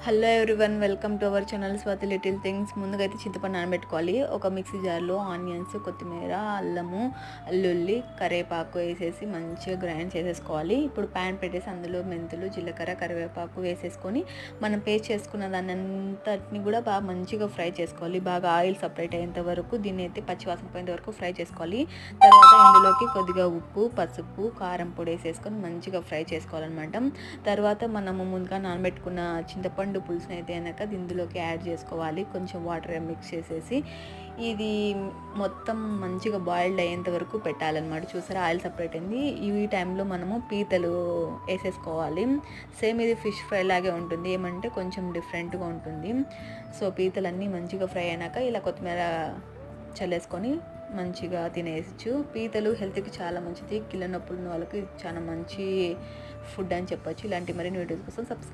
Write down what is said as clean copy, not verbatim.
Hello everyone, welcome to our channel Swathi little things. ముందుగా అయితే చింతపండు నానబెట్టుకోవాలి. ఒక మిక్సీ జార్లో ఆనియన్స్, కొత్తిమీర, అల్లము, వెల్లుల్లి, కరివేపాకు వేసేసి మంచిగా గ్రైండ్ చేసేసుకోవాలి. ఇప్పుడు ప్యాన్ పెట్టేసి అందులో మెంతులు, జీలకర్ర, కరివేపాకు వేసేసుకొని మనం పేస్ట్ చేసుకున్న దాన్ని అంతటిని కూడా బాగా మంచిగా ఫ్రై చేసుకోవాలి. బాగా ఆయిల్ సపరేట్ అయ్యేంత వరకు దీన్ని అయితే పచ్చివాసన పోయేంత వరకు ఫ్రై చేసుకోవాలి. తర్వాత ఇందులోకి కొద్దిగా ఉప్పు, పసుపు, కారం పొడి వేసేసుకొని మంచిగా ఫ్రై చేసుకోవాలన్నమాట. తర్వాత మనము ముందుగా నానబెట్టుకున్న చింతపండు పులుసుని అయితే కనుక ఇందులోకి యాడ్ చేసుకోవాలి. కొంచెం వాటర్ మిక్స్ చేసేసి ఇది మొత్తం మంచిగా బాయిల్డ్ అయ్యేంత వరకు పెట్టాలన్నమాట. చూసారా, ఆయిల్ సపరేట్ అయింది. ఈ టైంలో మనము పీతలు వేసేసుకోవాలి. సేమ్ ఇది ఫిష్ ఫ్రై లాగే ఉంటుంది, ఏమంటే కొంచెం డిఫరెంట్గా ఉంటుంది. సో పీతలన్నీ మంచిగా ఫ్రై అయినాక ఇలా కొత్తిమీర చల్లేసుకొని మంచిగా తినేయచ్చు. పీతలు హెల్త్కి చాలా మంచిది. కీళ్ళ నొప్పులు ఉన్న వాళ్ళకి చాలా మంచి ఫుడ్ అని చెప్పొచ్చు. ఇలాంటి మరిన్ని వీడియోస్ కోసం సబ్స్క్రైబ్